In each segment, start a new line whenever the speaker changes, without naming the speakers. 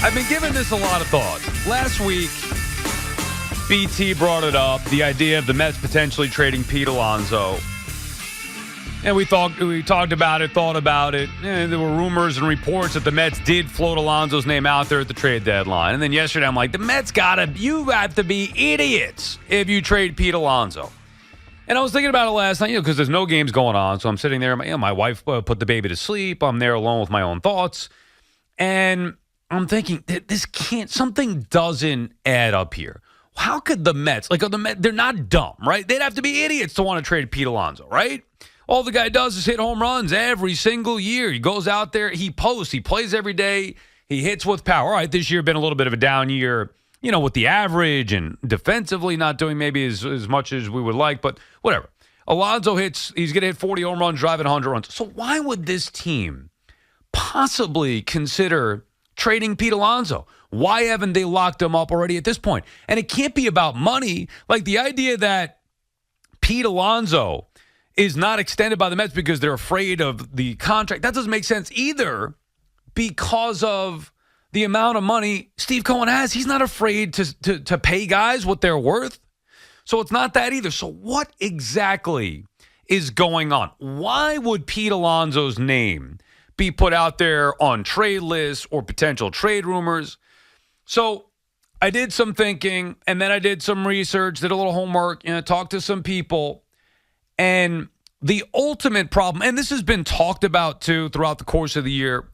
I've been giving this a lot of thought. Last week, BT brought it up, the idea of the Mets potentially trading Pete Alonso. And we talked about it, thought about it. And there were rumors and reports that the Mets did float Alonso's name out there at the trade deadline. And then yesterday, I'm like, you have to be idiots if you trade Pete Alonso. And I was thinking about it last night, because there's no games going on. So I'm sitting there, my wife put the baby to sleep. I'm there alone with my own thoughts. And I'm thinking, something doesn't add up here. How could the Mets, they're not dumb, right? They'd have to be idiots to want to trade Pete Alonso, right? All the guy does is hit home runs every single year. He goes out there, he posts, he plays every day, he hits with power. All right, this year been a little bit of a down year, with the average and defensively not doing maybe as much as we would like, but whatever. Alonso he's going to hit 40 home runs, driving 100 runs. So why would this team possibly consider trading Pete Alonso? Why haven't they locked him up already at this point? And it can't be about money. Like the idea that Pete Alonso is not extended by the Mets because they're afraid of the contract, that doesn't make sense either, because of the amount of money Steve Cohen has. He's not afraid to pay guys what they're worth. So it's not that either. So what exactly is going on? Why would Pete Alonso's name be put out there on trade lists or potential trade rumors? So I did some thinking, and then I did some research, did a little homework, talked to some people. And the ultimate problem, and this has been talked about too throughout the course of the year,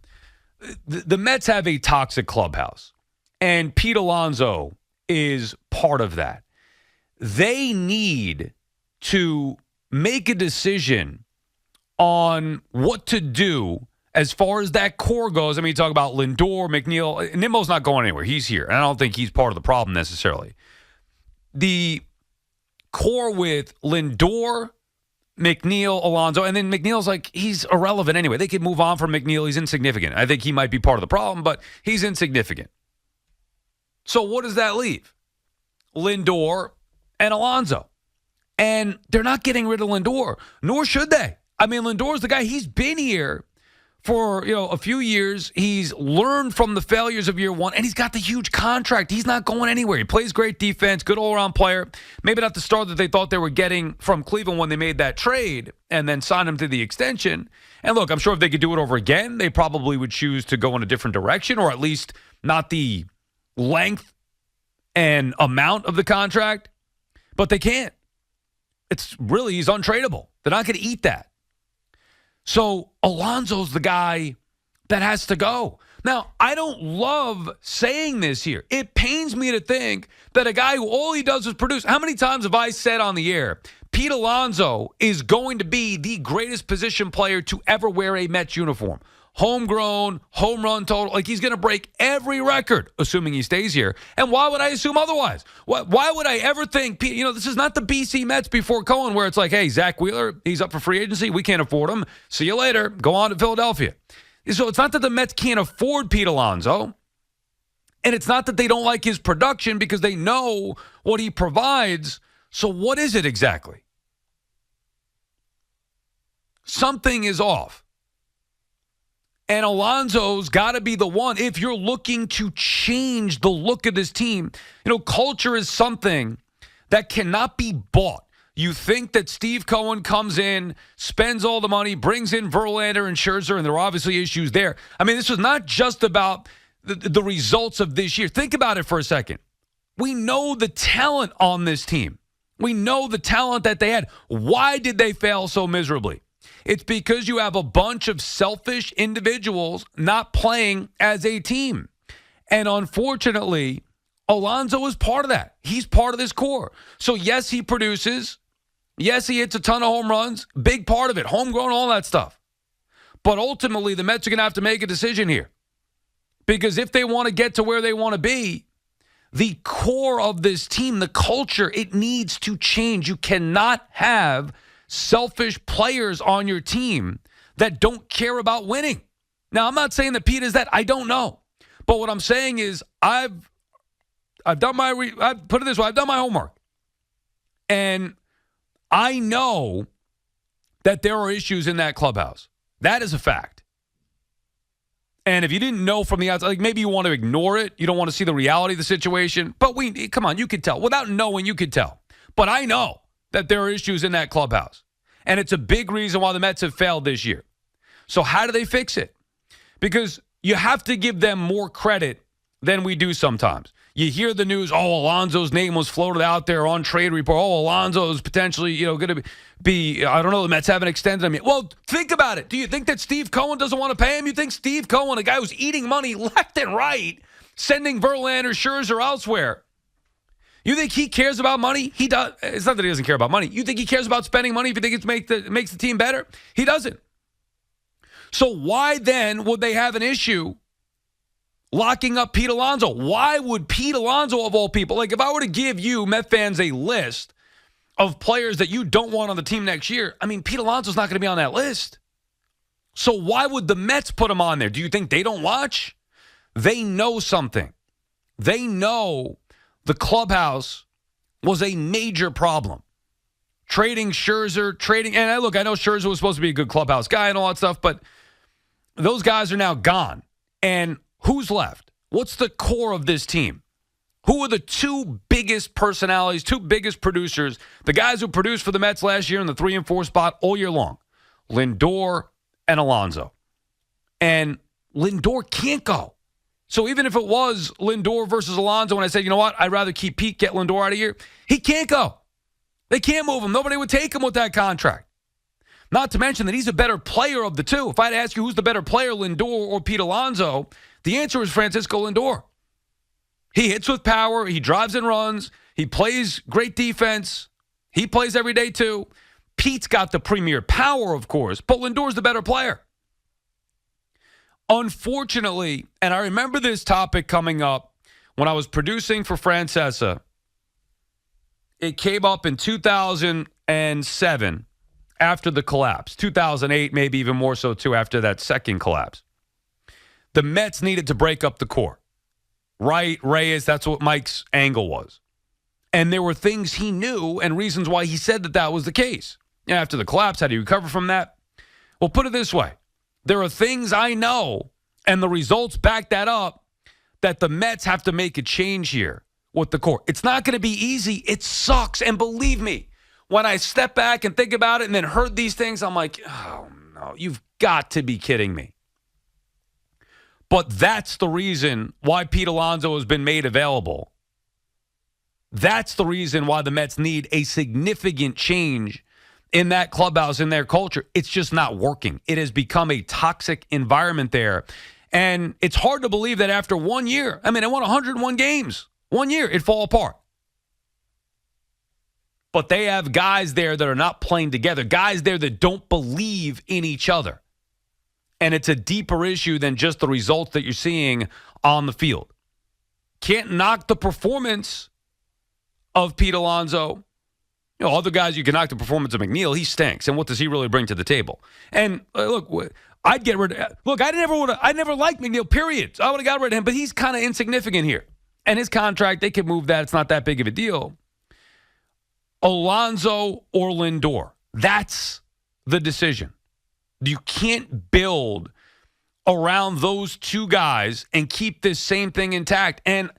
the Mets have a toxic clubhouse, and Pete Alonso is part of that. They need to make a decision on what to do as far as that core goes. I mean, you talk about Lindor, McNeil. Nimmo's not going anywhere. He's here, and I don't think he's part of the problem necessarily. The core with Lindor, McNeil, Alonso, and then McNeil's he's irrelevant anyway. They could move on from McNeil. He's insignificant. I think he might be part of the problem, but he's insignificant. So what does that leave? Lindor and Alonso. And they're not getting rid of Lindor, nor should they. I mean, Lindor's the guy. He's been here for a few years. He's learned from the failures of year one, and he's got the huge contract. He's not going anywhere. He plays great defense, good all-around player. Maybe not the star that they thought they were getting from Cleveland when they made that trade and then signed him to the extension. And look, I'm sure if they could do it over again, they probably would choose to go in a different direction, or at least not the length and amount of the contract. But they can't. He's untradeable. They're not going to eat that. So Alonso's the guy that has to go. Now, I don't love saying this here. It pains me to think that a guy who all he does is produce. How many times have I said on the air, Pete Alonso is going to be the greatest position player to ever wear a Mets uniform? Homegrown, home run total. He's going to break every record, assuming he stays here. And why would I assume otherwise? Why would I ever think, this is not the BC Mets before Cohen, where it's hey, Zach Wheeler, he's up for free agency. We can't afford him. See you later. Go on to Philadelphia. So it's not that the Mets can't afford Pete Alonso. And it's not that they don't like his production, because they know what he provides. So what is it exactly? Something is off. And Alonso's got to be the one if you're looking to change the look of this team. Culture is something that cannot be bought. You think that Steve Cohen comes in, spends all the money, brings in Verlander and Scherzer, and there are obviously issues there. I mean, this was not just about the results of this year. Think about it for a second. We know the talent on this team. We know the talent that they had. Why did they fail so miserably? It's because you have a bunch of selfish individuals not playing as a team. And unfortunately, Alonso is part of that. He's part of this core. So yes, he produces. Yes, he hits a ton of home runs. Big part of it. Homegrown, all that stuff. But ultimately, the Mets are going to have to make a decision here. Because if they want to get to where they want to be, the core of this team, the culture, it needs to change. You cannot have selfish players on your team that don't care about winning. Now, I'm not saying that Pete is that. I don't know. But what I'm saying is I've done put it this way, I've done my homework. And I know that there are issues in that clubhouse. That is a fact. And if you didn't know from the outside, like maybe you want to ignore it. You don't want to see the reality of the situation. But come on, you could tell. Without knowing, you could tell. But I know that there are issues in that clubhouse. And it's a big reason why the Mets have failed this year. So how do they fix it? Because you have to give them more credit than we do sometimes. You hear the news, Alonso's name was floated out there on trade report. Alonso's potentially, going to be, I don't know, the Mets haven't extended him yet. Well, think about it. Do you think that Steve Cohen doesn't want to pay him? You think Steve Cohen, a guy who's eating money left and right, sending Verlander, Scherzer elsewhere, you think he cares about money? He does. It's not that he doesn't care about money. You think he cares about spending money if you think it makes the team better? He doesn't. So why then would they have an issue locking up Pete Alonso? Why would Pete Alonso, of all people, like if I were to give you, Met fans, a list of players that you don't want on the team next year, I mean, Pete Alonso's not going to be on that list. So why would the Mets put him on there? Do you think they don't watch? They know something. They know the clubhouse was a major problem. Trading Scherzer, and I know Scherzer was supposed to be a good clubhouse guy and all that stuff, but those guys are now gone. And who's left? What's the core of this team? Who are the two biggest personalities, two biggest producers, the guys who produced for the Mets last year in the 3 and 4 spot all year long? Lindor and Alonso. And Lindor can't go. So even if it was Lindor versus Alonso, and I said, you know what, I'd rather keep Pete, get Lindor out of here, he can't go. They can't move him. Nobody would take him with that contract. Not to mention that he's a better player of the two. If I had to ask you who's the better player, Lindor or Pete Alonso, the answer is Francisco Lindor. He hits with power. He drives and runs. He plays great defense. He plays every day too. Pete's got the premier power, of course, but Lindor's the better player. Unfortunately, and I remember this topic coming up when I was producing for Francesa, it came up in 2007 after the collapse. 2008, maybe even more so, too, after that second collapse. The Mets needed to break up the core. Right, Reyes, that's what Mike's angle was. And there were things he knew and reasons why he said that that was the case. After the collapse, how do you recover from that? Well, put it this way. There are things I know, and the results back that up, that the Mets have to make a change here with the core. It's not going to be easy. It sucks. And believe me, when I step back and think about it and then heard these things, I'm like, oh, no, you've got to be kidding me. But that's the reason why Pete Alonso has been made available. That's the reason why the Mets need a significant change in that clubhouse, in their culture. It's just not working. It has become a toxic environment there. And it's hard to believe that after 1 year, I mean, they won 101 games. 1 year, it fall apart. But they have guys there that are not playing together, guys there that don't believe in each other. And it's a deeper issue than just the results that you're seeing on the field. Can't knock the performance of Pete Alonso. You know, other guys, you can knock the performance of McNeil. He stinks. And what does he really bring to the table? And look, I'd get rid of. Look, I never liked McNeil, period. So I would have got rid of him, but he's kind of insignificant here. And his contract, they can move that. It's not that big of a deal. Alonso or Lindor. That's the decision. You can't build around those two guys and keep this same thing intact. And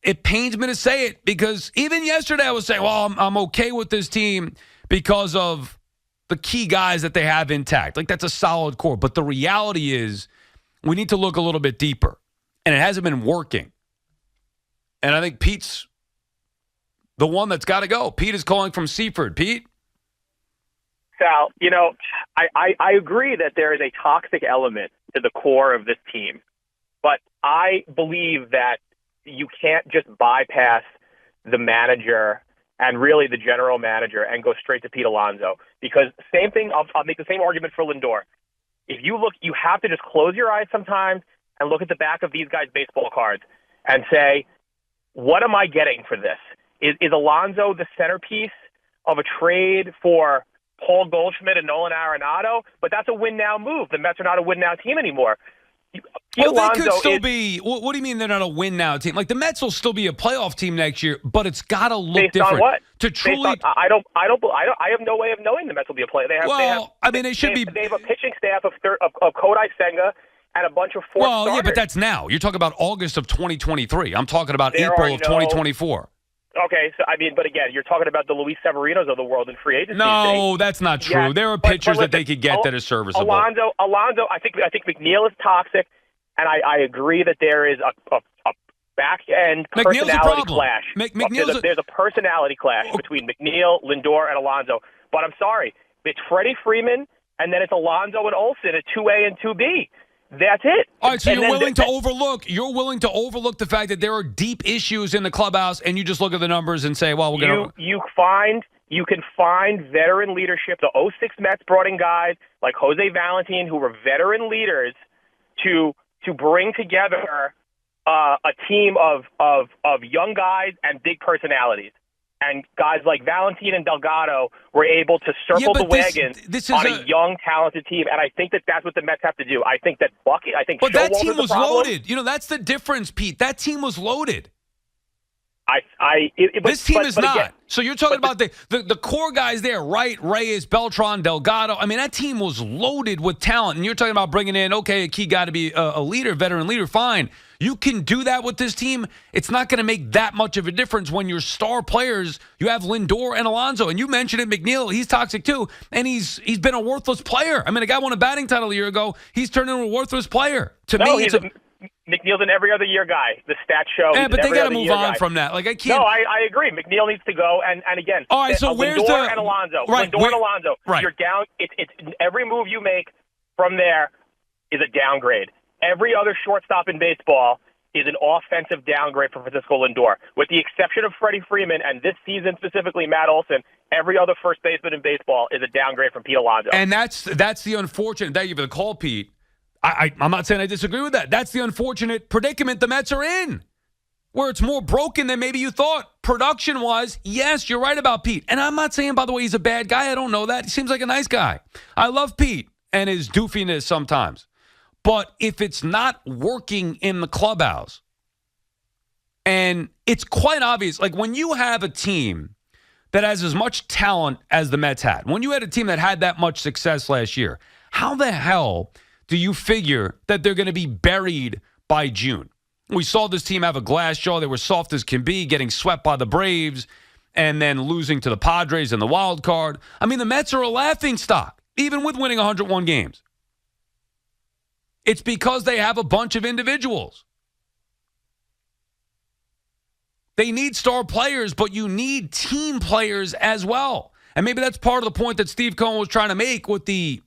it pains me to say it because even yesterday I was saying, well, I'm okay with this team because of the key guys that they have intact. Like, that's a solid core. But the reality is we need to look a little bit deeper. And it hasn't been working. And I think Pete's the one that's got to go. Pete is calling from Seaford. Pete?
Sal, you know, I agree that there is a toxic element to the core of this team. But I believe that you can't just bypass the manager and really the general manager and go straight to Pete Alonso. Because same thing, I'll make the same argument for Lindor. If you look, you have to just close your eyes sometimes and look at the back of these guys' baseball cards and say, what am I getting for this? Is Alonso the centerpiece of a trade for Paul Goldschmidt and Nolan Arenado? But that's a win-now move. The Mets are not a win-now team anymore.
Well, they could still be. What do you mean they're not a win-now team? Like, the Mets will still be a playoff team next year, but it's got to look different.
On what?
To truly,
I have no way of knowing the Mets will be a player. They have
it should be.
They have a pitching staff of Kodai Senga and a bunch of fourth starters.
Well, yeah, but that's now. You're talking about August of 2023. I'm talking about
There
April
are
of 2024.
Okay, so I mean, but again, you're talking about the Luis Severinos of the world in free agency.
No, that's not true.
Yeah,
there are
but
pitchers
listen,
that they could get that are serviceable.
Alonso, I think McNeil is toxic, and I agree that there is a back end personality clash. There's a personality clash between McNeil, Lindor, and Alonso. But I'm sorry, it's Freddie Freeman, and then it's Alonso and Olsen at 2A and 2B. That's it.
All right, so you're willing to overlook the fact that there are deep issues in the clubhouse, and you just look at the numbers and say, well, we're going to...
You can find veteran leadership. The 06 Mets brought in guys like Jose Valentin, who were veteran leaders, to bring together a team of young guys and big personalities. And guys like Valentin and Delgado were able to circle the wagon on a young, talented team. And I think that's what the Mets have to do. I think that Bucky,
But that team was loaded. That's the difference, Pete. That team was loaded. This team is not. Again, so you're talking about the core guys there, right? Reyes, Beltran, Delgado. I mean, that team was loaded with talent. And you're talking about bringing in, okay, a key guy to be a leader, veteran leader, fine. You can do that with this team. It's not going to make that much of a difference when your star players, you have Lindor and Alonso. And you mentioned it, McNeil, he's toxic too. And he's been a worthless player. I mean, a guy won a batting title a year ago. He's turned into a worthless player. To me,
McNeil's an every other year guy. The stats show.
Yeah, but they got to move on from that. Like I can't.
No, I agree. McNeil needs to go. And again,
all right. So where's
Lindor and Alonso?
Right,
Lindor and Alonso.
Right.
You're down. It's every move you make from there is a downgrade. Every other shortstop in baseball is an offensive downgrade for Francisco Lindor, with the exception of Freddie Freeman, and this season specifically Matt Olson. Every other first baseman in baseball is a downgrade from Pete Alonso.
And that's the unfortunate. Thank you for the call, Pete. I'm not saying I disagree with that. That's the unfortunate predicament the Mets are in, where it's more broken than maybe you thought. Production-wise, yes, you're right about Pete. And I'm not saying, by the way, he's a bad guy. I don't know that. He seems like a nice guy. I love Pete and his doofiness sometimes. But if it's not working in the clubhouse, and it's quite obvious, like when you have a team that has as much talent as the Mets had, when you had a team that had that much success last year, how the hell do you figure that they're going to be buried by June? We saw this team have a glass jaw. They were soft as can be, getting swept by the Braves and then losing to the Padres in the wild card. I mean, the Mets are a laughingstock, even with winning 101 games. It's because they have a bunch of individuals. They need star players, but you need team players as well. And maybe that's part of the point that Steve Cohen was trying to make with the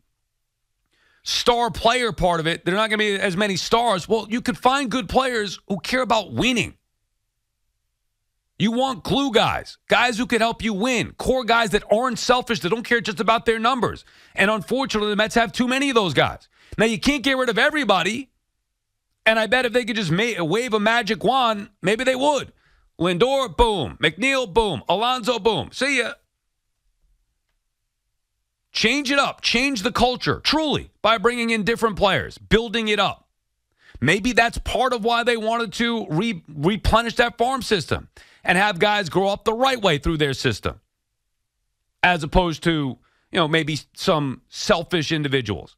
star player part of it. They're not going to be as many stars. Well, you could find good players who care about winning. You want glue guys who could help you win, core guys that aren't selfish, that don't care just about their numbers. And unfortunately, the Mets have too many of those guys. Now, you can't get rid of everybody, and I bet if they could just wave a magic wand, maybe they would. Lindor, boom. McNeil, boom. Alonso, boom. See ya. Change it up. Change the culture, truly, by bringing in different players, building it up. Maybe that's part of why they wanted to replenish that farm system and have guys grow up the right way through their system, as opposed to, maybe some selfish individuals.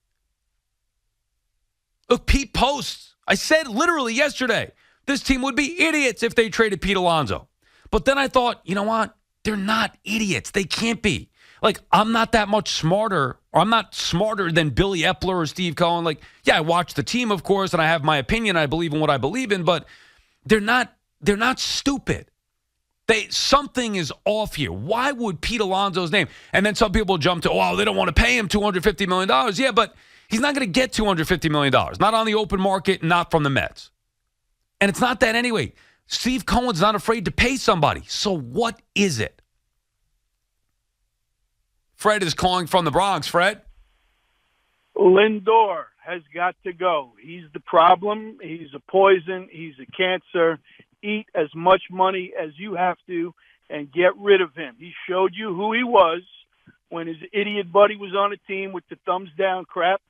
Look, Pete posts. I said literally yesterday, this team would be idiots if they traded Pete Alonso. But then I thought, you know what? They're not idiots. They can't be. Like, I'm not that much smarter, or I'm not smarter than Billy Epler or Steve Cohen. Like, yeah, I watch the team, of course, and I have my opinion. I believe in what I believe in, but they're not stupid. Something is off here. Why would Pete Alonso's name? And then some people jump to, they don't want to pay him $250 million. Yeah, but he's not going to get $250 million. Not on the open market, not from the Mets. And it's not that anyway. Steve Cohen's not afraid to pay somebody. So what is it? Fred is calling from the Bronx. Fred?
Lindor has got to go. He's the problem. He's a poison. He's a cancer. Eat as much money as you have to and get rid of him. He showed you who he was when his idiot buddy was on a team with the thumbs down crap.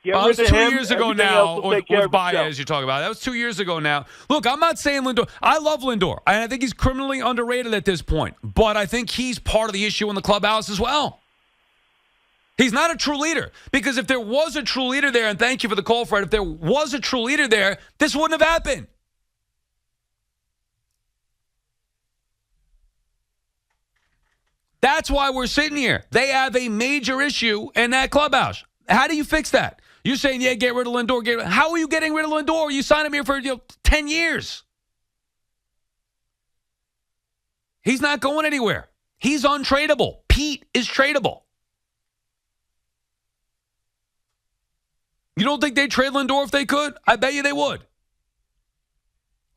That was 2 years ago now, with Baez you're talking about. That was 2 years ago now. Look, I'm not saying Lindor. I love Lindor, and I think he's criminally underrated at this point. But I think he's part of the issue in the clubhouse as well. He's not a true leader. Because if there was a true leader there, and thank you for the call, Fred, if there was a true leader there, this wouldn't have happened. That's why we're sitting here. They have a major issue in that clubhouse. How do you fix that? You're saying, yeah, get rid of Lindor. How are you getting rid of Lindor? You signed him here for 10 years. He's not going anywhere. He's untradeable. Pete is tradable. You don't think they'd trade Lindor if they could? I bet you they would.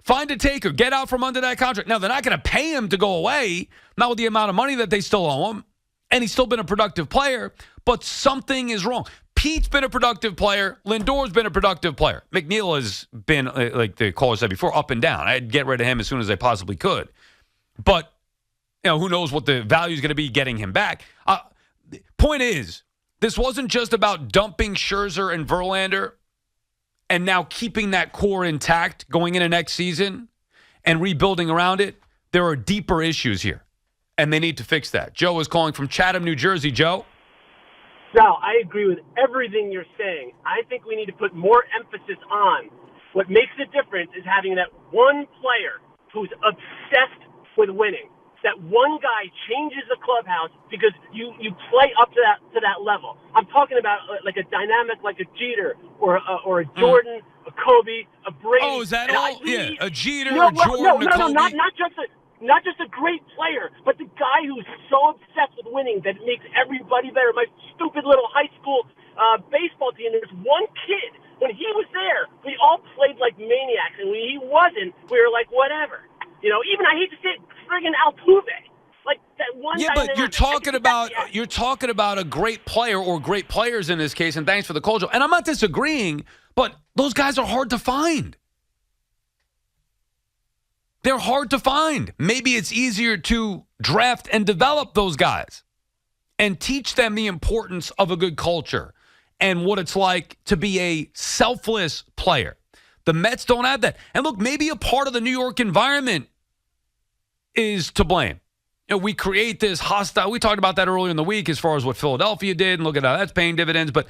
Find a taker. Get out from under that contract. Now, they're not going to pay him to go away, not with the amount of money that they still owe him. And he's still been a productive player, but something is wrong. Pete's been a productive player. Lindor's been a productive player. McNeil has been, like the caller said before, up and down. I'd get rid of him as soon as I possibly could. But, who knows what the value is going to be getting him back. Point is, this wasn't just about dumping Scherzer and Verlander and now keeping that core intact going into next season and rebuilding around it. There are deeper issues here, and they need to fix that. Joe is calling from Chatham, New Jersey. Joe?
Sal, I agree with everything you're saying. I think we need to put more emphasis on what makes a difference is having that one player who's obsessed with winning. That one guy changes the clubhouse because you play up to that level. I'm talking about like a dynamic like a Jeter or a Jordan, a Kobe, a Brady.
Oh, is that all? Yeah, a Jeter,
a
Jordan, a Kobe.
Not just a great player, but the guy who's so obsessed with winning that it makes everybody better. My stupid little high school baseball team, there's one kid, when he was there, we all played like maniacs, and when he wasn't, we were like, whatever. Even I hate to say it, friggin' Altuve. Like that one.
Yeah, but you're talking about a great player or great players in this case, and thanks for the call, Joe. And I'm not disagreeing, but those guys are hard to find. They're hard to find. Maybe it's easier to draft and develop those guys and teach them the importance of a good culture and what it's like to be a selfless player. The Mets don't have that. And look, maybe a part of the New York environment is to blame. We create this hostile. We talked about that earlier in the week as far as what Philadelphia did, and look at how that's paying dividends. But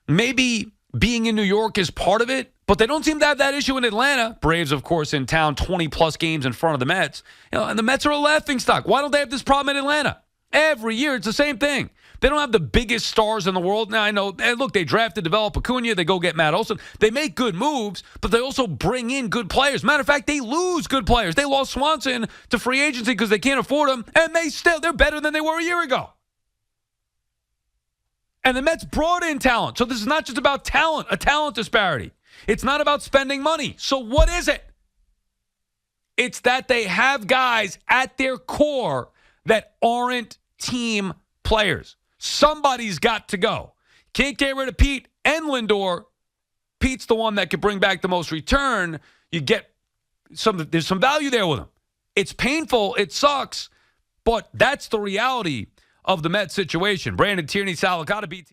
maybe being in New York is part of it, but they don't seem to have that issue in Atlanta. Braves, of course, in town, 20-plus games in front of the Mets. And the Mets are a laughingstock. Why don't they have this problem in Atlanta? Every year, it's the same thing. They don't have the biggest stars in the world. Now, I know, and look, they drafted, develop Acuna. They go get Matt Olson. They make good moves, but they also bring in good players. Matter of fact, they lose good players. They lost Swanson to free agency because they can't afford him, and they're better than they were a year ago. And the Mets brought in talent. So this is not just about talent, a talent disparity. It's not about spending money. So what is it? It's that they have guys at their core that aren't team players. Somebody's got to go. Can't get rid of Pete and Lindor. Pete's the one that could bring back the most return. You get there's some value there with him. It's painful. It sucks. But that's the reality of the Mets situation. Brandon Tierney, Salicata, BT.